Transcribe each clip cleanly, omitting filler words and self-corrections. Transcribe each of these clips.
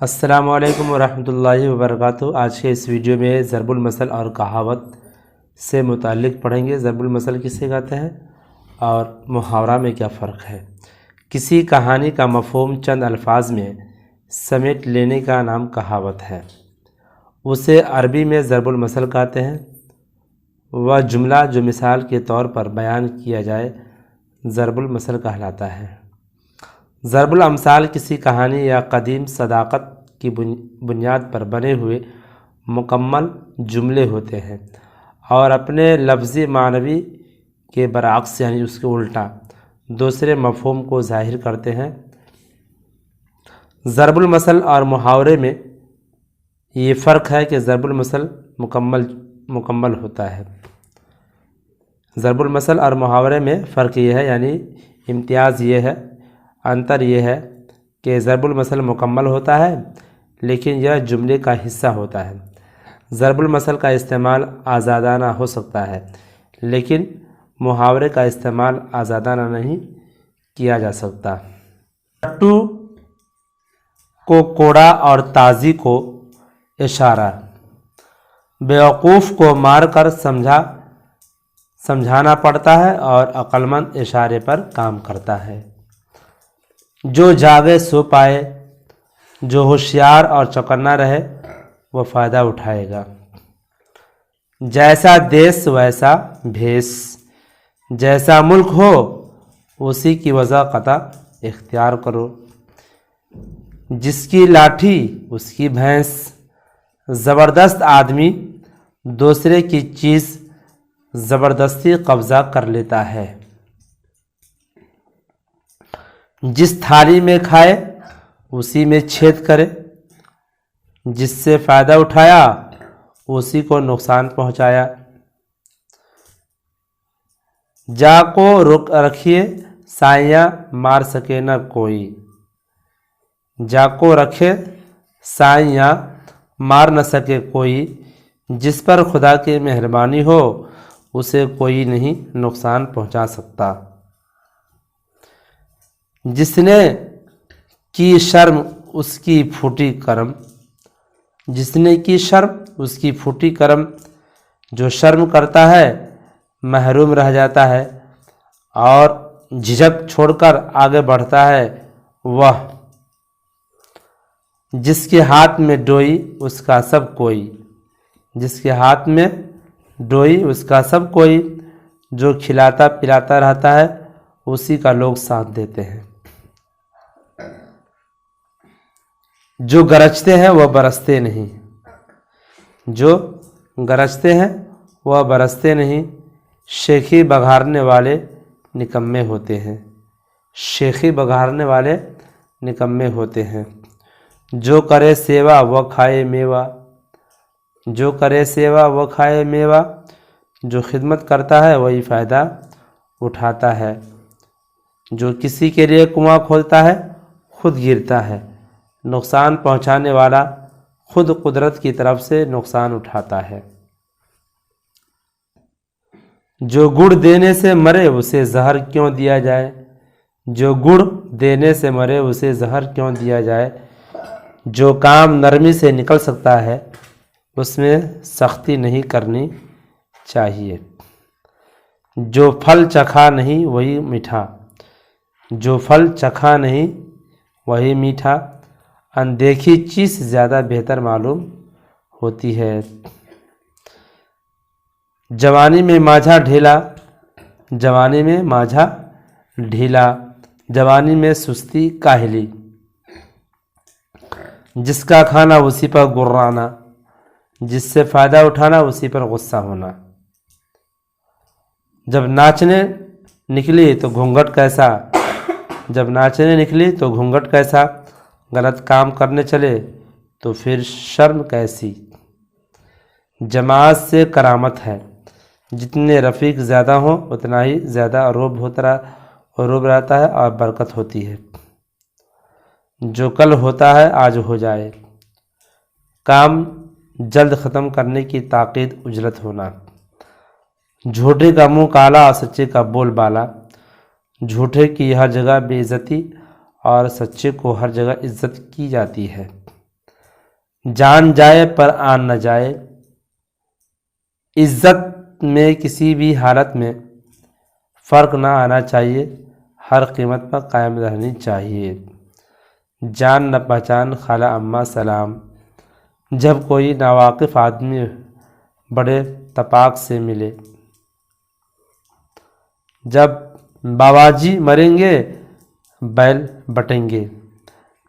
السلام علیکم ورحمۃ اللہ وبرکاتہ۔ آج کے اس ویڈیو میں ضرب المثل اور کہاوت سے متعلق پڑھیں گے۔ ضرب المثل کسے کہتے ہیں اور محاورہ میں کیا فرق ہے۔ کسی کہانی کا مفہوم چند الفاظ میں سمیٹ لینے کا نام کہاوت ہے، اسے عربی میں ضرب المثل کہتے ہیں۔ وہ جملہ جو مثال کے طور پر بیان کیا جائے ضرب المثل کہلاتا ہے۔ ضرب الامثال کسی کہانی یا قدیم صداقت کی بنیاد پر بنے ہوئے مکمل جملے ہوتے ہیں اور اپنے لفظی معنوی کے برعکس یعنی اس کے الٹا دوسرے مفہوم کو ظاہر کرتے ہیں۔ ضرب المثل اور محاورے میں یہ فرق ہے کہ ضرب المثل مکمل ہوتا ہے۔ ضرب المثل اور محاورے میں فرق یہ ہے، یعنی امتیاز یہ ہے، انتر یہ ہے کہ ضرب المثل مکمل ہوتا ہے لیکن یہ جملے کا حصہ ہوتا ہے۔ ضرب المثل کا استعمال آزادانہ ہو سکتا ہے لیکن محاورے کا استعمال آزادانہ نہیں کیا جا سکتا۔ لٹو کو کوڑا اور تازی کو اشارہ۔ بیوقوف کو مار کر سمجھانا پڑتا ہے اور عقلمند اشارے پر کام کرتا ہے۔ جو جاگے سو پائے، جو ہوشیار اور چوکنا رہے وہ فائدہ اٹھائے گا۔ جیسا دیس ویسا بھیس، جیسا ملک ہو اسی کی وضاحت اختیار کرو۔ جس کی لاٹھی اس کی بھینس، زبردست آدمی دوسرے کی چیز زبردستی قبضہ کر لیتا ہے۔ جس تھالی میں کھائے اسی میں چھید کرے، جس سے فائدہ اٹھایا اسی کو نقصان پہنچایا۔ جا کو رکھیے سائیاں مار سکے نہ کوئی، جا کو رکھے سائیاں مار نہ سکے کوئی۔ جس پر خدا کی مہربانی ہو اسے کوئی نہیں نقصان پہنچا سکتا۔ جس نے کی شرم اس کی پھوٹی کرم، جس نے کی شرم اس کی پھوٹی کرم۔ جو شرم کرتا ہے محروم رہ جاتا ہے اور جھجک چھوڑ کر آگے بڑھتا ہے وہ۔ جس کے ہاتھ میں ڈوئی اس کا سب کوئی، جس کے ہاتھ میں ڈوئی اس کا سب کوئی۔ جو کھلاتا پلاتا رہتا ہے اسی کا لوگ ساتھ دیتے ہیں۔ جو گرجتے ہیں وہ برستے نہیں، جو گرجتے ہیں وہ برستے نہیں۔ شیخی بگھارنے والے نکمے ہوتے ہیں، شیخی بگھارنے والے نکمے ہوتے ہیں۔ جو کرے سیوا وہ کھائے میوہ، جو کرے سیوا وہ کھائے میوہ۔ جو خدمت کرتا ہے وہی فائدہ اٹھاتا ہے۔ جو کسی کے لیے کنواں کھودتا ہے خود گرتا ہے۔ نقصان پہنچانے والا خود قدرت کی طرف سے نقصان اٹھاتا ہے۔ جو گڑ دینے سے مرے اسے زہر کیوں دیا جائے، جو گڑ دینے سے مرے اسے زہر کیوں دیا جائے۔ جو کام نرمی سے نکل سکتا ہے اس میں سختی نہیں کرنی چاہیے۔ جو پھل چکھا نہیں وہی میٹھا، جو پھل چکھا نہیں وہی میٹھا۔ اندیکھی چیز زیادہ بہتر معلوم ہوتی ہے۔ جوانی میں ماجھا ڈھیلا، جوانی میں ماجھا ڈھیلا۔ جوانی میں سستی کاہلی، جس کا کھانا اسی پر گرانا، جس سے فائدہ اٹھانا اسی پر غصہ ہونا۔ جب ناچنے نکلی تو گھونگھٹ کیسا، جب ناچنے نکلی تو گھونگھٹ کیسا۔ غلط کام کرنے چلے تو پھر شرم کیسی۔ جماعت سے کرامت ہے، جتنے رفیق زیادہ ہوں اتنا ہی زیادہ عروب رہتا ہے اور برکت ہوتی ہے۔ جو کل ہوتا ہے آج ہو جائے، کام جلد ختم کرنے کی تاکید اجرت ہونا۔ جھوٹے کا منہ کالا اور سچے کا بول بالا۔ جھوٹے کی ہر جگہ بے عزتی اور سچے کو ہر جگہ عزت کی جاتی ہے۔ جان جائے پر آن نہ جائے، عزت میں کسی بھی حالت میں فرق نہ آنا چاہیے، ہر قیمت پر قائم رہنی چاہیے۔ جان نہ پہچان خالہ اماں سلام، جب کوئی ناواقف آدمی بڑے تپاک سے ملے، جب بابا جی مریں گے بیل بٹیں گے،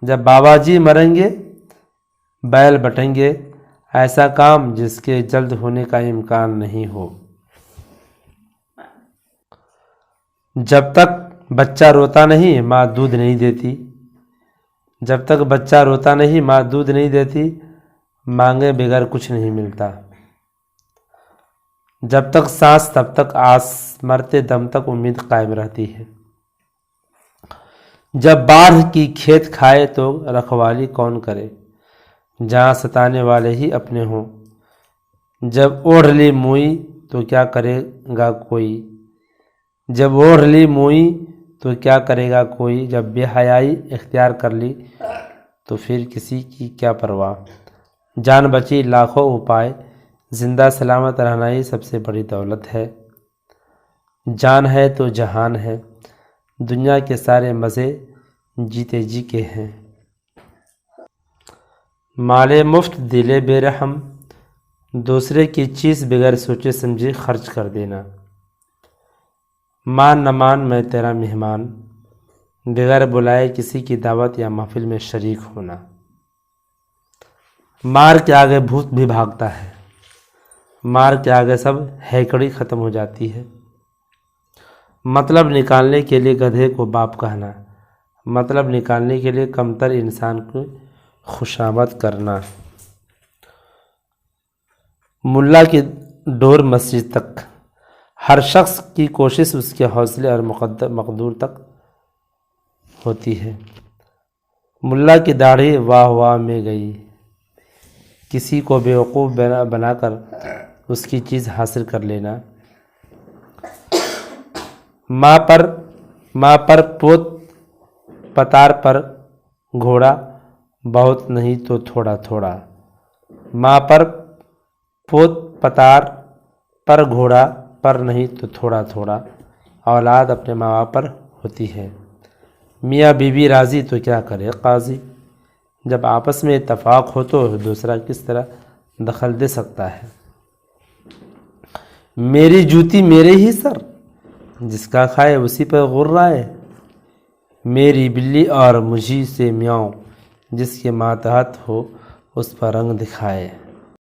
جب بابا جی مریں گے بیل بٹیں گے، ایسا کام جس کے جلد ہونے کا امکان نہیں ہو۔ جب تک بچہ روتا نہیں ماں دودھ نہیں دیتی، جب تک بچہ روتا نہیں ماں دودھ نہیں دیتی، مانگے بغیر کچھ نہیں ملتا۔ جب تک سانس تب تک آس، مرتے دم تک امید قائم رہتی ہے۔ جب باڑھ کی کھیت کھائے تو رکھوالی کون کرے، جہاں ستانے والے ہی اپنے ہوں۔ جب اوڑھ لی موئی تو کیا کرے گا کوئی، جب اوڑھ لی موئی تو کیا کرے گا کوئی، جب بے حیائی اختیار کر لی تو پھر کسی کی کیا پرواہ۔ جان بچی لاکھوں اپائے، زندہ سلامت رہنا ہی سب سے بڑی دولت ہے۔ جان ہے تو جہان ہے، دنیا کے سارے مزے جیتے جی کے ہیں۔ مال مفت دل بے رحم، دوسرے کی چیز بغیر سوچے سمجھے خرچ کر دینا۔ مان نہ مان میں تیرا مہمان، بغیر بلائے کسی کی دعوت یا محفل میں شریک ہونا۔ مار کے آگے بھوت بھی بھاگتا ہے، مار کے آگے سب ہیکڑی ختم ہو جاتی ہے۔ مطلب نکالنے کے لیے گدھے کو باپ کہنا، مطلب نکالنے کے لیے کمتر انسان کو خوشامد کرنا۔ ملا کی ڈور مسجد تک، ہر شخص کی کوشش اس کے حوصلے اور مقدور تک ہوتی ہے۔ ملا کی داڑھی واہ واہ میں گئی، کسی کو بیوقوف بنا کر اس کی چیز حاصل کر لینا۔ ماں پر پوت، پتار پر گھوڑا، بہت نہیں تو تھوڑا تھوڑا۔ ماں پر پوت، پتار پر گھوڑا، پر نہیں تو تھوڑا تھوڑا۔ اولاد اپنے ماں باپ پر ہوتی ہے، میاں بیوی راضی تو کیا کرے قاضی۔ جب آپس میں اتفاق ہو تو دوسرا کس طرح دخل دے سکتا ہے۔ میری جوتی میرے ہی سر، جس کا کھائے اسی پہ غرائے۔ میری بلی اور مجھی سے میاؤں، جس کے ماتحت ہو اس پر رنگ دکھائے۔